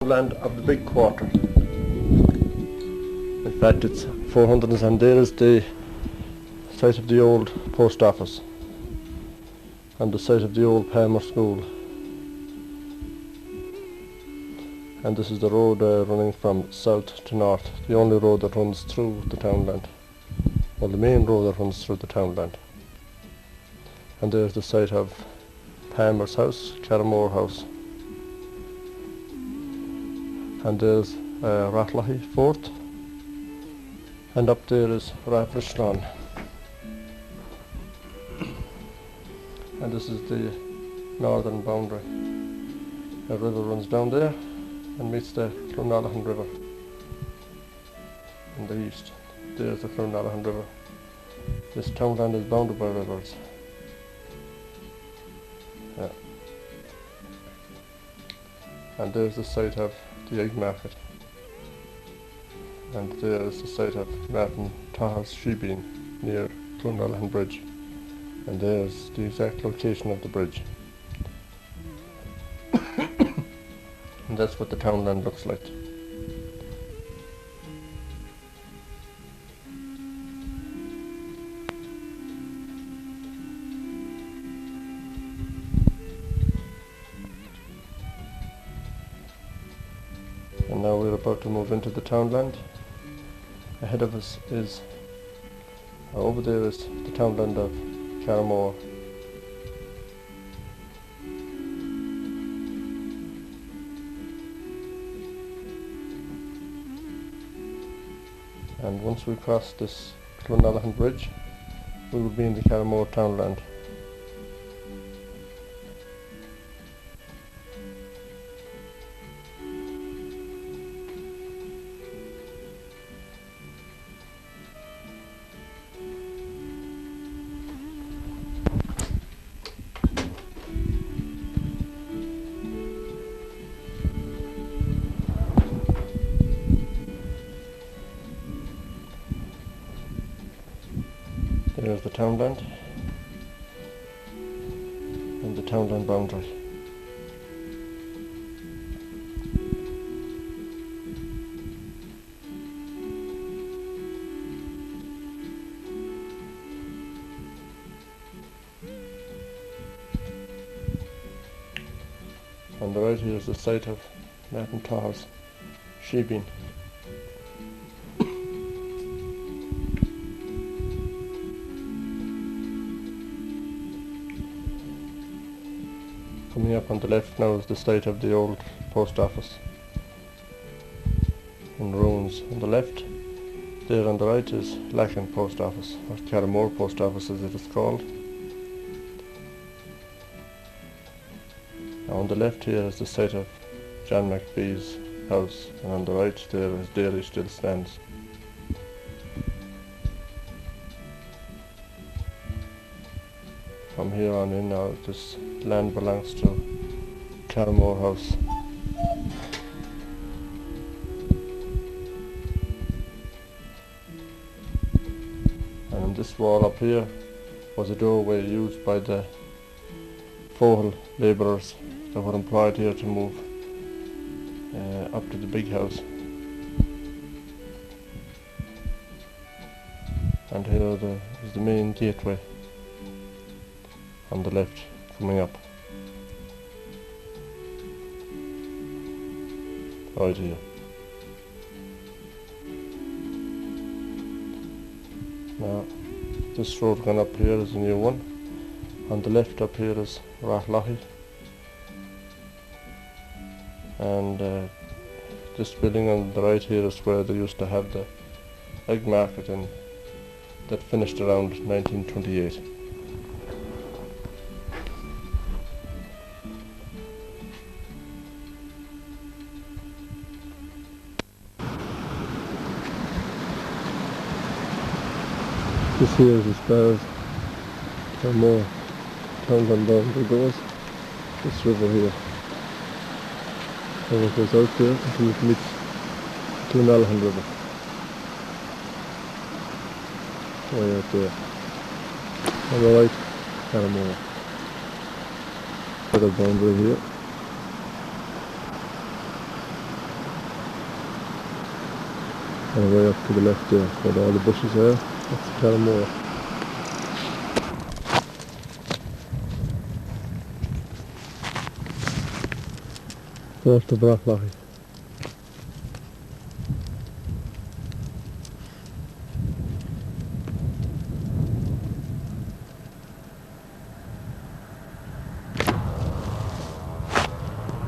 land of the big quarter. In fact, it's 400 and there is the site of the old post office and the site of the old primary school. And this is the road running from south to north, the only road that runs through the townland. Well, the main road that runs through the townland. And there's the site of Palmer's house, Carramore house. And there's Rathlahy Fort. And up there is Rathrishlawn. And this is the northern boundary. A river runs down there and meets the Clonalahan River in the east. There's the Clonalahan River. This townland is bounded by rivers. Yeah. And there's the site of the egg market. And there's the site of Martin Tahar's Shebean near Clonalahan Bridge. And there's the exact location of the bridge. And that's what the townland looks like. And now we're about to move into the townland. Ahead of us is, over there is the townland of Carramore. And once we cross this Clonalahan Bridge, we will be in the Carramore townland. There's the townland and the townland boundary. On the right here is the site of Martin Tahar's Shebean. Coming up on the left now is the site of the old post office in ruins. On the left, there on the right is Lacan post office, or Carramore post office as it is called. Now on the left here is the site of John McPhee's house, and on the right there his dairy still stands. From here on in now, this land belongs to Carramore house. And in this wall up here was a doorway used by the Fohill labourers that were employed here to move up to the big house. And here is the main gateway on the left coming up. Right here. Now this road going up here is a new one. On the left up here is Rathlahy. And this building on the right here is where they used to have the egg market in, that finished around 1928. This here is as far as Carramore townland boundary goes. This river here. And it goes out there until it meets the Clonalahan River. Way out there. On the right, Carramore. Other boundary here. And way up to the left there, where all the bushes are, that's Carramore. There's the Bracklochy.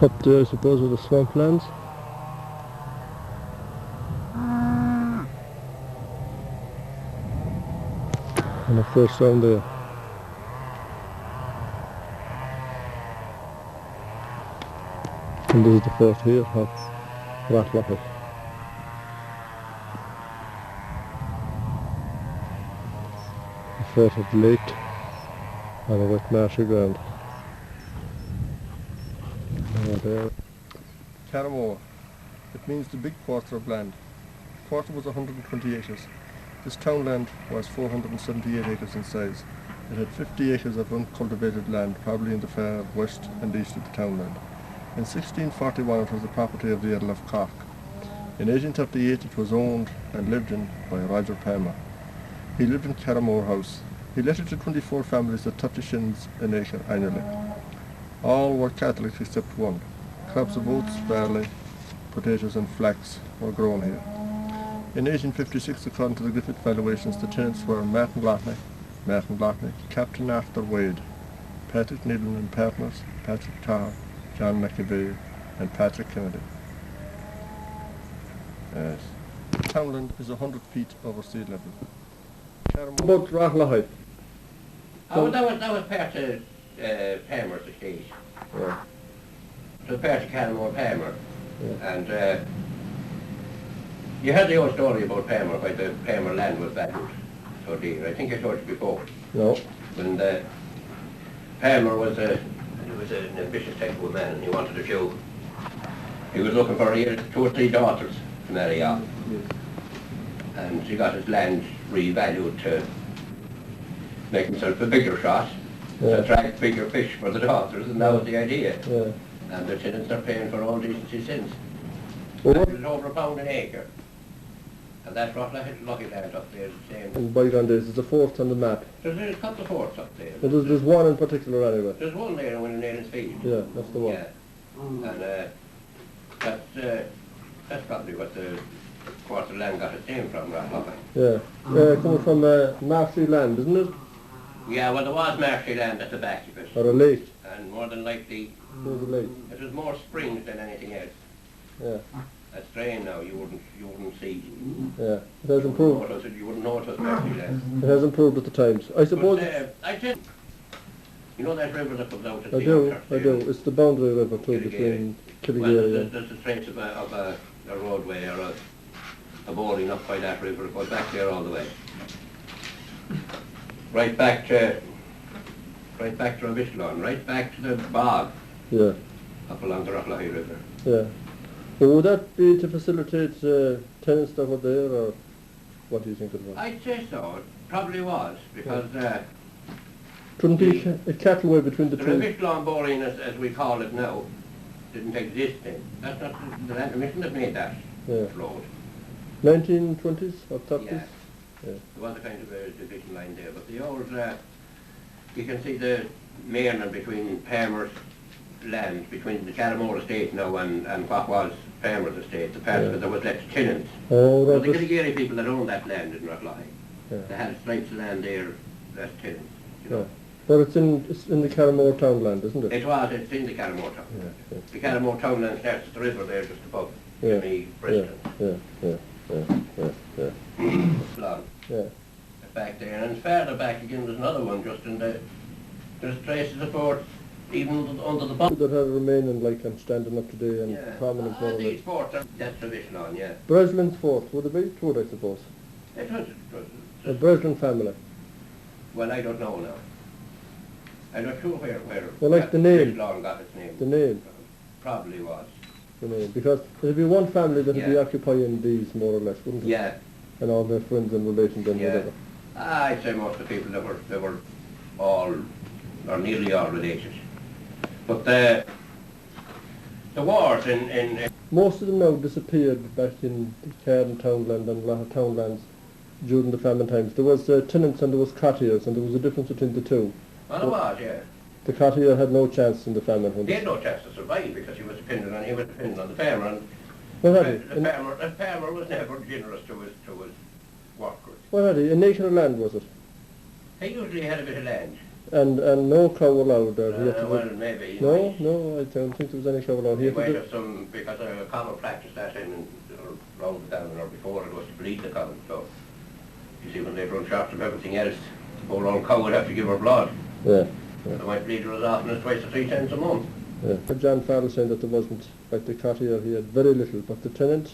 Up there I suppose are the swamplands. And of course down there. And this is the fort here of Bracklochy. The fort of the lake on a wet marshy ground. There. Carramore. It means the big quarter of land. The quarter was 120 acres. This townland was 478 acres in size. It had 50 acres of uncultivated land, probably in the far west and east of the townland. In 1641 it was the property of the Earl of Cork. In 1838 it was owned and lived in by Roger Palmer. He lived in Carramore House. He let it to 24 families at 30 shillings an acre annually. All were Catholics except one. Crops of oats, barley, potatoes and flax were grown here. In 1856, according to the Griffith valuations, the tenants were Martin Loughney, Captain Arthur Wade, Patrick Needham and partners, Patrick Tarr, John McAvey and Patrick Kennedy. Yes. Townland is 100 feet over sea level. About Bracklochy. Oh, that was part of Palmer's estate. Yeah. It was part of Carramore Palmer. Yeah. And you heard the old story about Palmer, why the Palmer land was valued so dear. I think I told you before. No. When Palmer was an ambitious type of man, and he wanted a few. He was looking for 2 or 3 daughters to marry off. Yes. And he got his land revalued to make himself a bigger shot, to attract bigger fish for the daughters, and that was the idea. Yeah. And the tenants are paying for all decency since. Well, It was over £1 an acre. And that's what lucky land up there is the same. in bygone days, it's the fourth on the map. There's a couple of forts up there. But there's one in particular anyway. There's one there in Winnanealin's Field. Yeah, that's the one. Yeah. And that's probably what the quarter land got its name from, Bracklochy. Yeah. Coming from marshy land, isn't it? Yeah, well there was marshy land at the back of it. Or a lake. And more than likely, There's a lake. it was more springs than anything else. Yeah. That's drain now, you wouldn't see. Yeah. It has improved. You wouldn't know it was marshy land. It has improved with the times. I suppose. But, I did. You know that river that comes out at I the do. Orchard I there? do. It's the boundary river too between Killigary Well, and. there's a trace of a roadway or a boarding up by that river. It goes back there all the way. Right back to Robishlawn, right back to the bog Yeah. up along the Bracklochy River. Yeah. Well, would that be to facilitate tenants that were there, or what do you think it was? I'd say so. It probably was, because Couldn't be a cattleway between the the two. Robishlawn boring, as we call it now, didn't exist then. That's not the Land Commission that made that Yeah. road. 1920s or 30s? Yeah. Yeah. There was a kind of a division line there, but the old, you can see the mainland between Palmer's land, between the Carramore estate now and what was Palmer's estate, the part of it that was left to tenants. Oh, But that the was, Killigary people that owned that land in Bracklochy, yeah. they had stripes of land there left tenants, you Yeah. know. But it's in the Carramore townland, isn't it? It's in the Carramore town. Yeah, yeah. The Carramore townland starts at the river there just above Yeah. Jimmy Yeah, Preston. yeah. Long. Yeah. Back there, and further back again there's another one just in there's traces of forts even under the bottom. That have remaining like and standing up today and prominent more or These less. forts are, that's Robishlawn, yeah. Breslin's fort, would it be? It would, I suppose. It was, The Breslin family. well, I don't know now. I'm not sure where Well, like the name. Robishlawn got its name. The name. Probably was. The name. Because there'd be one family that would be Yeah. occupying these more or less, wouldn't it? Yeah. And all their friends and relations and Yeah. whatever. I'd say most of the people they were all, or nearly all related. But The wars in Most of them now disappeared back in the Cairn townland and a lot of townlands during the famine times. There was tenants and there was cottagers, and there was a difference between the two. well, it was, yeah. The cottager had no chance in the famine. He had no chance to survive because he was dependent on the farmer, and What had the farmer was never generous to his workers. What had he? An acre of land, was it? He usually had a bit of land. And no cow allowed there. He had to Well, maybe. no, I don't think there was any cow allowed. He He had to might do- have some, because a common practice that in around the town or before it was to bleed the cow. So you see, when they run short of everything else, the poor old cow would have to give her blood. Yeah. They might bleed her as often as twice or three times a month. Yeah. John Farrell saying that there wasn't, like the cottager, he had very little, but the tenant,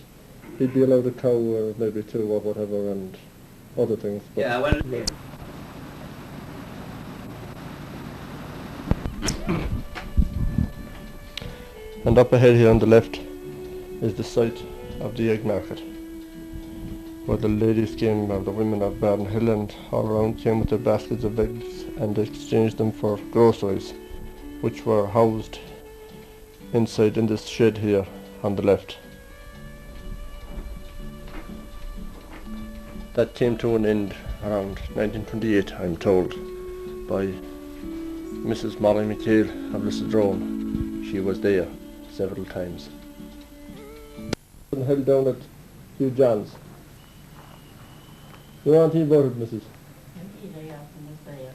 he'd be allowed a cow or maybe two or whatever, and other things. But Yeah, well, And up ahead here on the left is the site of the egg market, where the ladies came, or the women of Paddy Mc Hale and all around, came with their baskets of eggs and exchanged them for groceries, which were housed inside in this shed here on the left. That came to an end around 1928, I'm told, by Mrs. Mollie Mc Hale of Lissadrone. She was there several times. And held down at Hugh John's. You know anything about it, Mrs.? Indeed, I often was there.